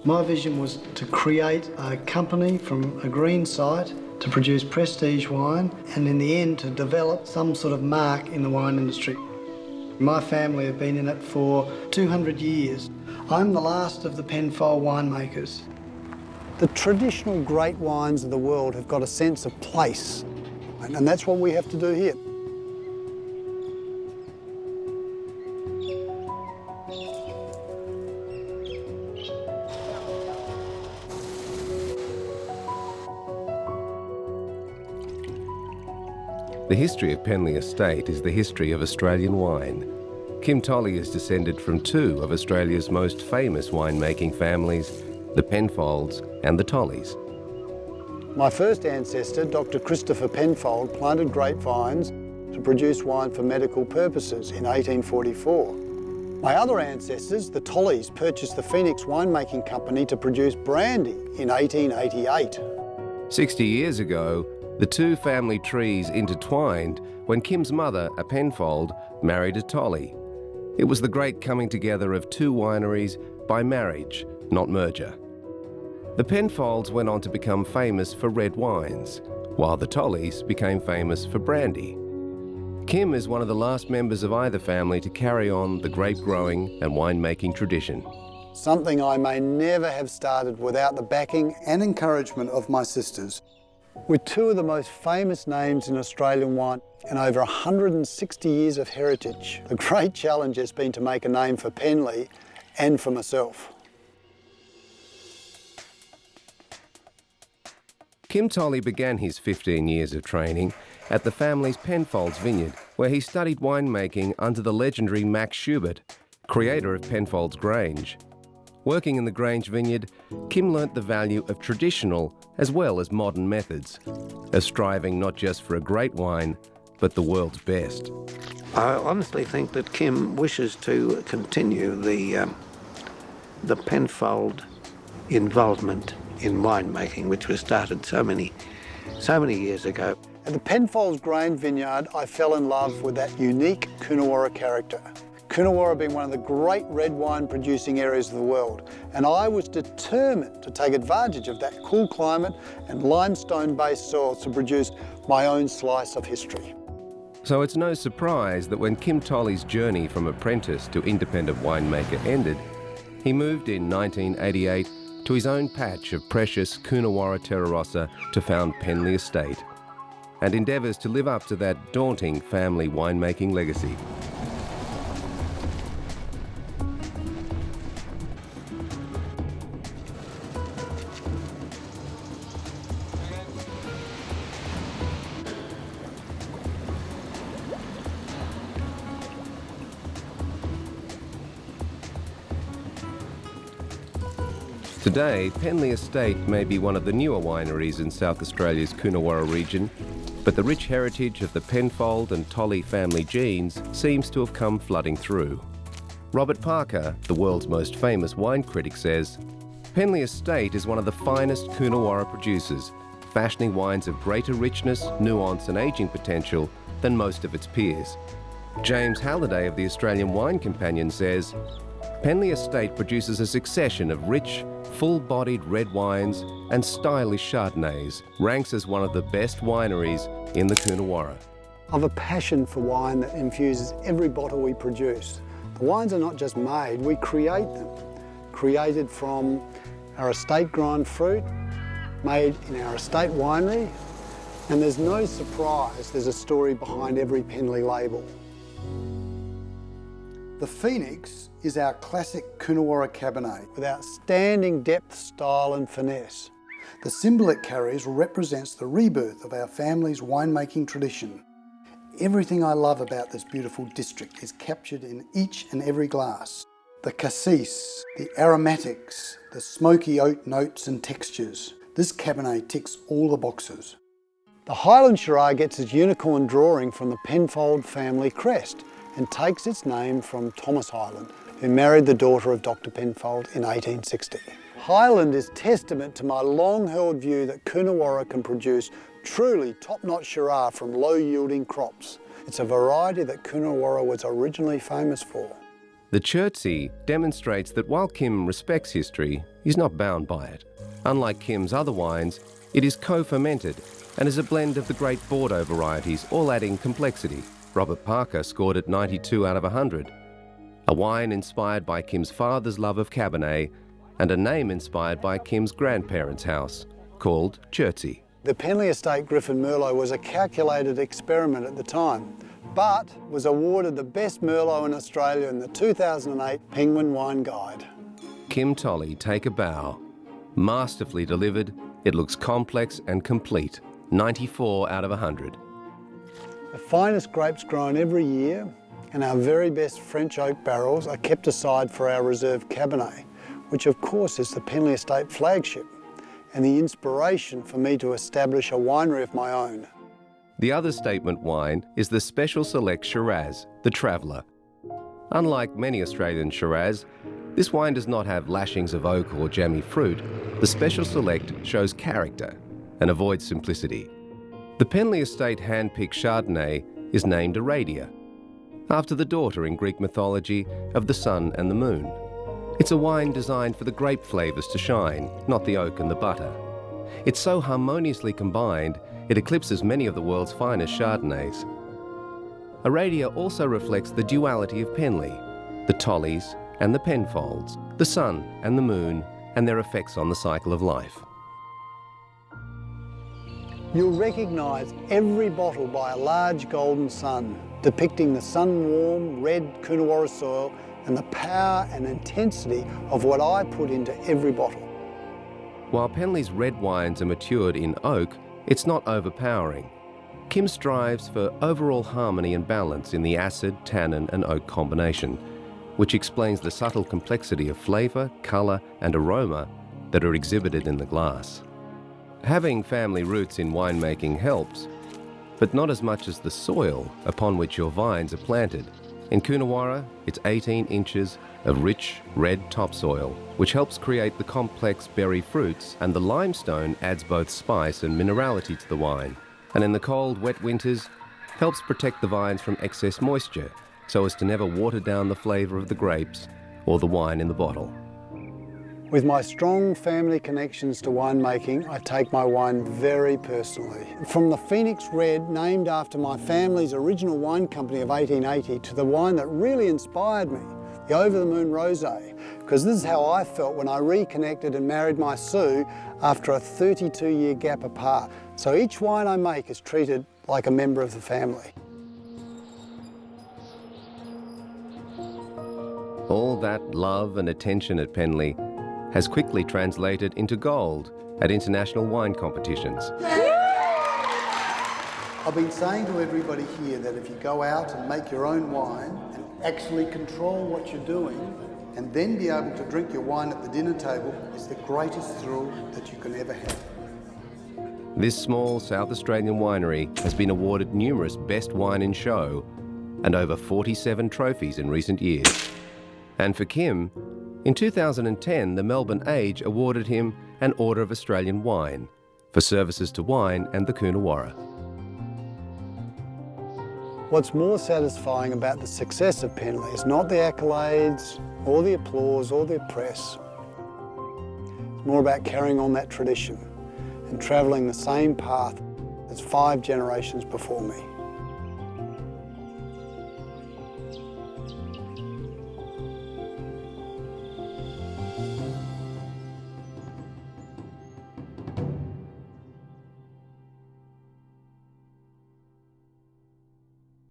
My vision was to create a company from a green site to produce prestige wine and in the end to develop some sort of mark in the wine industry. My family have been in it for 200 years. I'm the last of the Penfold winemakers. The traditional great wines of the world have got a sense of place, and that's what we have to do here. The history of Penley Estate is the history of Australian wine. KYM TOLLEY is descended from two of Australia's most famous winemaking families, the Penfolds and the Tolleys. My first ancestor, Dr. Christopher Penfold, planted grapevines to produce wine for medical purposes in 1844. My other ancestors, the Tolleys, purchased the Phoenix Winemaking Company to produce brandy in 1888. 60 years ago, the two family trees intertwined when Kim's mother, a Penfold, married a Tolley. It was the great coming together of two wineries by marriage, not merger. The Penfolds went on to become famous for red wines, while the Tolleys became famous for brandy. Kim is one of the last members of either family to carry on the grape growing and winemaking tradition. Something I may never have started without the backing and encouragement of my sisters. With two of the most famous names in Australian wine and over 160 years of heritage, the great challenge has been to make a name for Penley and for myself. Kim Tolley began his 15 years of training at the family's Penfolds vineyard, where he studied winemaking under the legendary Max Schubert, creator of Penfolds Grange. Working in the Grange vineyard, Kim learnt the value of traditional as well as modern methods, as striving not just for a great wine, but the world's best. I honestly think that Kim wishes to continue the Penfold involvement in winemaking, which was started so many years ago. At the Penfolds Grange vineyard, I fell in love with that unique Coonawarra character. Coonawarra being one of the great red wine producing areas of the world, and I was determined to take advantage of that cool climate and limestone-based soils to produce my own slice of history. So it's no surprise that when Kim Tolley's journey from apprentice to independent winemaker ended, he moved in 1988 to his own patch of precious Coonawarra Terra Rossa to found Penley Estate, and endeavours to live up to that daunting family winemaking legacy. Today, Penley Estate may be one of the newer wineries in South Australia's Coonawarra region, but the rich heritage of the Penfold and Tolley family genes seems to have come flooding through. Robert Parker, the world's most famous wine critic, says, Penley Estate is one of the finest Coonawarra producers, fashioning wines of greater richness, nuance and ageing potential than most of its peers. James Halliday of the Australian Wine Companion says, Penley Estate produces a succession of rich, full-bodied red wines and stylish Chardonnays, ranks as one of the best wineries in the Coonawarra. I've a passion for wine that infuses every bottle we produce. The wines are not just made, we create them. Created from our estate grind fruit, made in our estate winery, and there's no surprise there's a story behind every Penley label. The Phoenix is our classic Coonawarra Cabernet with outstanding depth, style and finesse. The symbol it carries represents the rebirth of our family's winemaking tradition. Everything I love about this beautiful district is captured in each and every glass. The cassis, the aromatics, the smoky oak notes and textures. This Cabernet ticks all the boxes. The Highland Shiraz gets its unicorn drawing from the Penfold family crest and takes its name from Thomas Highland, who married the daughter of Dr. Penfold in 1860. Highland is testament to my long-held view that Coonawarra can produce truly top-notch Shiraz from low-yielding crops. It's a variety that Coonawarra was originally famous for. The Chertsey demonstrates that while Kim respects history, he's not bound by it. Unlike Kim's other wines, it is co-fermented and is a blend of the great Bordeaux varieties, all adding complexity. Robert Parker scored it 92 out of 100. A wine inspired by Kim's father's love of Cabernet and a name inspired by Kim's grandparents' house, called Chertsey. The Penley Estate Griffin Merlot was a calculated experiment at the time, but was awarded the best Merlot in Australia in the 2008 Penguin Wine Guide. KYM TOLLEY, Take a Bow. Masterfully delivered, it looks complex and complete. 94 out of 100. The finest grapes grown every year and our very best French oak barrels are kept aside for our reserve Cabernet, which of course is the Penley Estate flagship and the inspiration for me to establish a winery of my own. The other statement wine is the Special Select Shiraz, the Traveller. Unlike many Australian Shiraz, this wine does not have lashings of oak or jammy fruit. The Special Select shows character and avoids simplicity. The Penley Estate hand-picked Chardonnay is named Aradia, after the daughter in Greek mythology of the sun and the moon. It's a wine designed for the grape flavours to shine, not the oak and the butter. It's so harmoniously combined, it eclipses many of the world's finest Chardonnays. Aradia also reflects the duality of Penley, the Tolleys and the Penfolds, the sun and the moon, and their effects on the cycle of life. You'll recognise every bottle by a large golden sun, depicting the sun-warm red Coonawarra soil and the power and intensity of what I put into every bottle. While Penley's red wines are matured in oak, it's not overpowering. Kim strives for overall harmony and balance in the acid, tannin and oak combination, which explains the subtle complexity of flavour, colour and aroma that are exhibited in the glass. Having family roots in winemaking helps, but not as much as the soil upon which your vines are planted. In Coonawarra, it's 18 inches of rich red topsoil, which helps create the complex berry fruits, and the limestone adds both spice and minerality to the wine. And in the cold, wet winters, helps protect the vines from excess moisture, so as to never water down the flavour of the grapes or the wine in the bottle. With my strong family connections to winemaking, I take my wine very personally. From the Phoenix Red, named after my family's original wine company of 1880, to the wine that really inspired me, the Over the Moon Rosé, because this is how I felt when I reconnected and married my Sue after a 32-year gap apart. So each wine I make is treated like a member of the family. All that love and attention at Penley has quickly translated into gold at international wine competitions. I've been saying to everybody here that if you go out and make your own wine and actually control what you're doing and then be able to drink your wine at the dinner table is the greatest thrill that you can ever have. This small South Australian winery has been awarded numerous Best Wine in Show and over 47 trophies in recent years. And for Kim, in 2010, the Melbourne Age awarded him an Order of Australian Wine for services to wine and the Coonawarra. What's more satisfying about the success of Penley is not the accolades, or the applause, or the press. It's more about carrying on that tradition and travelling the same path as 5 generations before me.